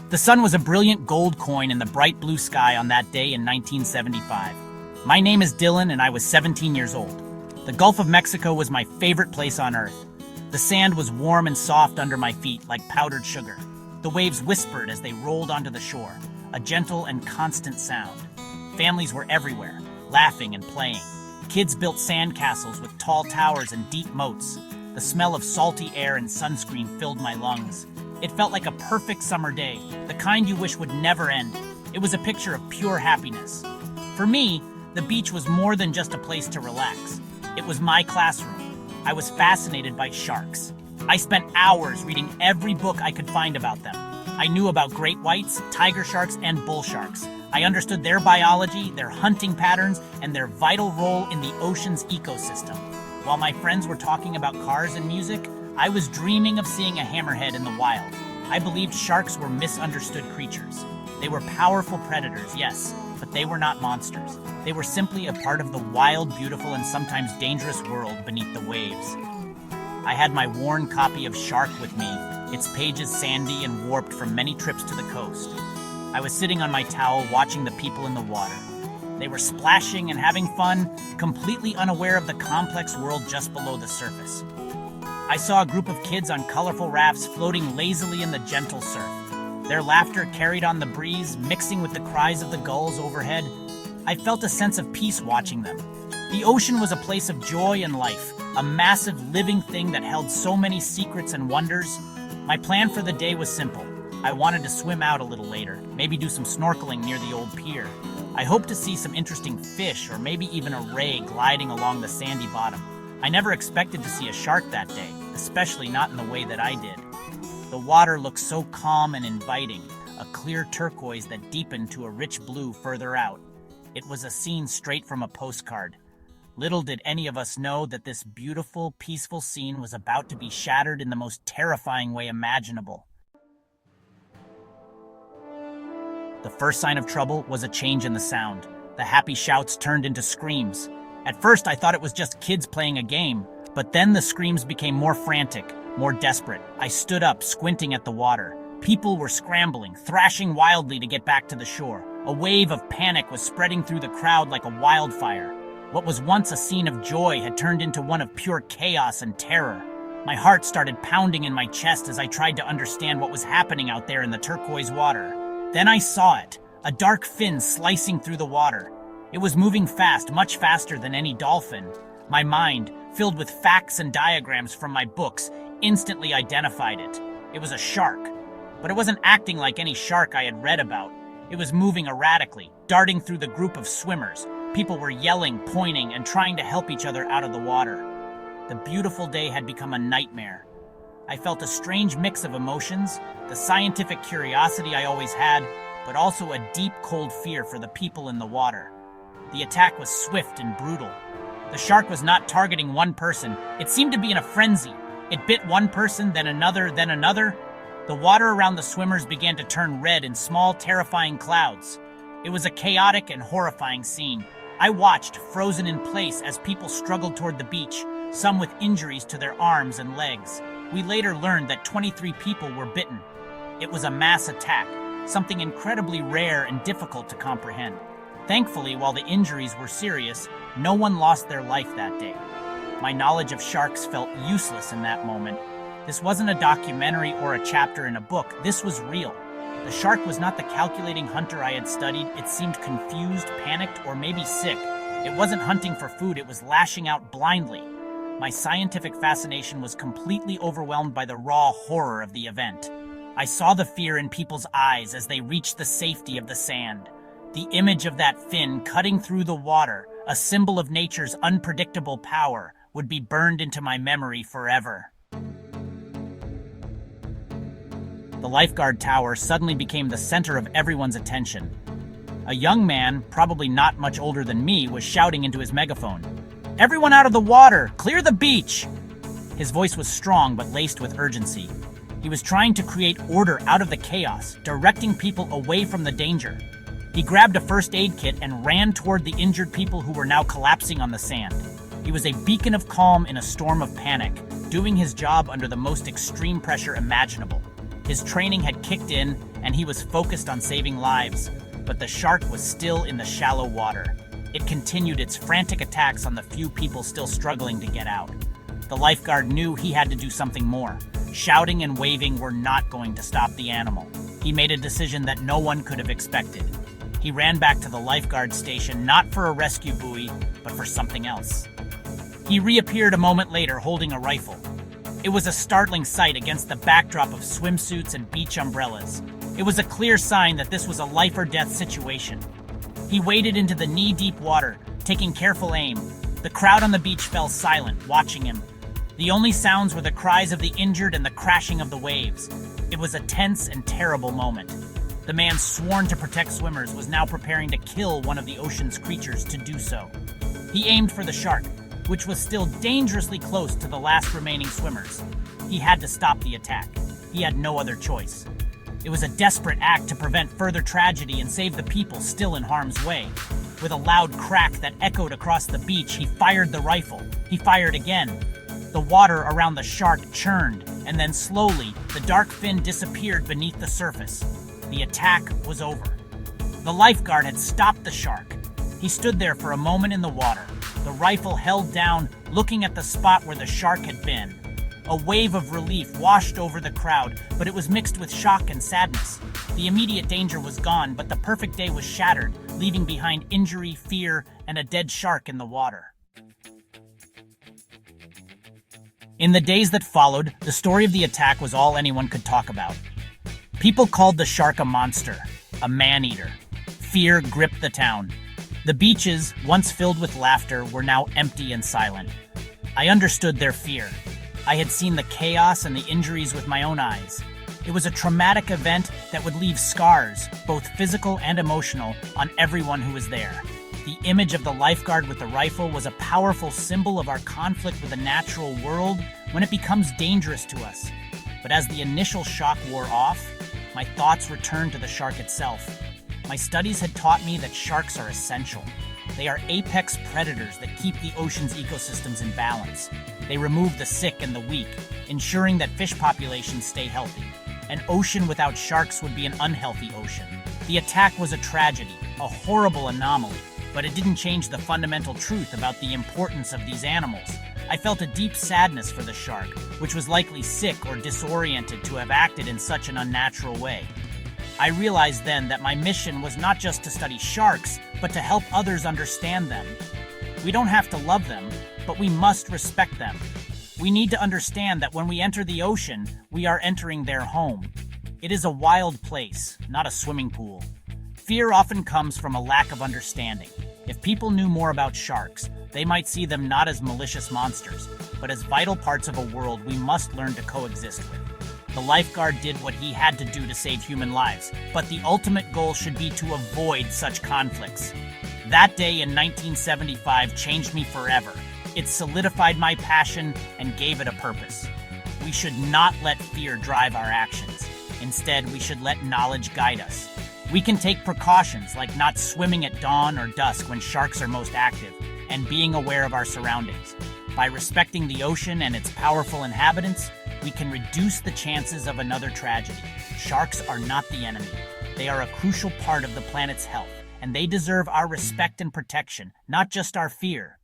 The sun was a brilliant gold coin in the bright blue sky on that day in 1975. My name is Dylan, and I was 17 years old. The Gulf of Mexico was my favorite place on Earth. The sand was warm and soft under my feet, like powdered sugar. The waves whispered as they rolled onto the shore, a gentle and constant sound. Families were everywhere, laughing and playing. Kids built sand castles with tall towers and deep moats. The smell of salty air and sunscreen filled my lungs. It felt like a perfect summer day, the kind you wish would never end. It was a picture of pure happiness. For me, the beach was more than just a place to relax. It was my classroom. I was fascinated by sharks. I spent hours reading every book I could find about them. I knew about great whites, tiger sharks, and bull sharks. I understood their biology, their hunting patterns, and their vital role in the ocean's ecosystem. While my friends were talking about cars and music, I was dreaming of seeing a hammerhead in the wild. I believed sharks were misunderstood creatures. They were powerful predators, yes, but they were not monsters. They were simply a part of the wild, beautiful, and sometimes dangerous world beneath the waves. I had my worn copy of Shark with me, its pages sandy and warped from many trips to the coast. I was sitting on my towel watching the people in the water. They were splashing and having fun, completely unaware of the complex world just below the surface. I saw a group of kids on colorful rafts floating lazily in the gentle surf. Their laughter carried on the breeze, mixing with the cries of the gulls overhead. I felt a sense of peace watching them. The ocean was a place of joy and life, a massive living thing that held so many secrets and wonders. My plan for the day was simple. I wanted to swim out a little later, maybe do some snorkeling near the old pier. I hoped to see some interesting fish or maybe even a ray gliding along the sandy bottom. I never expected to see a shark that day, especially not in the way that I did. The water looked so calm and inviting, a clear turquoise that deepened to a rich blue further out. It was a scene straight from a postcard. Little did any of us know that this beautiful, peaceful scene was about to be shattered in the most terrifying way imaginable. The first sign of trouble was a change in the sound. The happy shouts turned into screams. At first, I thought it was just kids playing a game, but then the screams became more frantic, more desperate. I stood up, squinting at the water. People were scrambling, thrashing wildly to get back to the shore. A wave of panic was spreading through the crowd like a wildfire. What was once a scene of joy had turned into one of pure chaos and terror. My heart started pounding in my chest as I tried to understand what was happening out there in the turquoise water. Then I saw it, a dark fin slicing through the water. It was moving fast, much faster than any dolphin. My mind, filled with facts and diagrams from my books, instantly identified it. It was a shark. But it wasn't acting like any shark I had read about. It was moving erratically, darting through the group of swimmers. People were yelling, pointing, and trying to help each other out of the water. The beautiful day had become a nightmare. I felt a strange mix of emotions, the scientific curiosity I always had, but also a deep, cold fear for the people in the water. The attack was swift and brutal. The shark was not targeting one person. It seemed to be in a frenzy. It bit one person, then another, then another. The water around the swimmers began to turn red in small, terrifying clouds. It was a chaotic and horrifying scene. I watched, frozen in place, as people struggled toward the beach, some with injuries to their arms and legs. We later learned that 23 people were bitten. It was a mass attack, something incredibly rare and difficult to comprehend. Thankfully, while the injuries were serious, no one lost their life that day. My knowledge of sharks felt useless in that moment. This wasn't a documentary or a chapter in a book. This was real. The shark was not the calculating hunter I had studied. It seemed confused, panicked, or maybe sick. It wasn't hunting for food. It was lashing out blindly. My scientific fascination was completely overwhelmed by the raw horror of the event. I saw the fear in people's eyes as they reached the safety of the sand. The image of that fin cutting through the water, a symbol of nature's unpredictable power, would be burned into my memory forever. The lifeguard tower suddenly became the center of everyone's attention. A young man, probably not much older than me, was shouting into his megaphone, "Everyone out of the water! Clear the beach!" His voice was strong but laced with urgency. He was trying to create order out of the chaos, directing people away from the danger. He grabbed a first aid kit and ran toward the injured people who were now collapsing on the sand. He was a beacon of calm in a storm of panic, doing his job under the most extreme pressure imaginable. His training had kicked in, and he was focused on saving lives, but the shark was still in the shallow water. It continued its frantic attacks on the few people still struggling to get out. The lifeguard knew he had to do something more. Shouting and waving were not going to stop the animal. He made a decision that no one could have expected. He ran back to the lifeguard station not for a rescue buoy, but for something else. He reappeared a moment later holding a rifle. It was a startling sight against the backdrop of swimsuits and beach umbrellas. It was a clear sign that this was a life or death situation. He waded into the knee-deep water, taking careful aim. The crowd on the beach fell silent, watching him. The only sounds were the cries of the injured and the crashing of the waves. It was a tense and terrible moment. The man sworn to protect swimmers was now preparing to kill one of the ocean's creatures to do so. He aimed for the shark, which was still dangerously close to the last remaining swimmers. He had to stop the attack. He had no other choice. It was a desperate act to prevent further tragedy and save the people still in harm's way. With a loud crack that echoed across the beach, he fired the rifle. He fired again. The water around the shark churned, and then slowly, the dark fin disappeared beneath the surface. The attack was over. The lifeguard had stopped the shark. He stood there for a moment in the water, the rifle held down, looking at the spot where the shark had been. A wave of relief washed over the crowd, but it was mixed with shock and sadness. The immediate danger was gone, but the perfect day was shattered, leaving behind injury, fear, and a dead shark in the water. In the days that followed, the story of the attack was all anyone could talk about. People called the shark a monster, a man-eater. Fear gripped the town. The beaches, once filled with laughter, were now empty and silent. I understood their fear. I had seen the chaos and the injuries with my own eyes. It was a traumatic event that would leave scars, both physical and emotional, on everyone who was there. The image of the lifeguard with the rifle was a powerful symbol of our conflict with the natural world when it becomes dangerous to us. But as the initial shock wore off, my thoughts returned to the shark itself. My studies had taught me that sharks are essential. They are apex predators that keep the ocean's ecosystems in balance. They remove the sick and the weak, ensuring that fish populations stay healthy. An ocean without sharks would be an unhealthy ocean. The attack was a tragedy, a horrible anomaly, but it didn't change the fundamental truth about the importance of these animals. I felt a deep sadness for the shark, which was likely sick or disoriented to have acted in such an unnatural way. I realized then that my mission was not just to study sharks, but to help others understand them. We don't have to love them, but we must respect them. We need to understand that when we enter the ocean, we are entering their home. It is a wild place, not a swimming pool. Fear often comes from a lack of understanding. If people knew more about sharks, they might see them not as malicious monsters, but as vital parts of a world we must learn to coexist with. The lifeguard did what he had to do to save human lives, but the ultimate goal should be to avoid such conflicts. That day in 1975 changed me forever. It solidified my passion and gave it a purpose. We should not let fear drive our actions. Instead, we should let knowledge guide us. We can take precautions like not swimming at dawn or dusk when sharks are most active, and being aware of our surroundings. By respecting the ocean and its powerful inhabitants, we can reduce the chances of another tragedy. Sharks are not the enemy. They are a crucial part of the planet's health, and they deserve our respect and protection, not just our fear.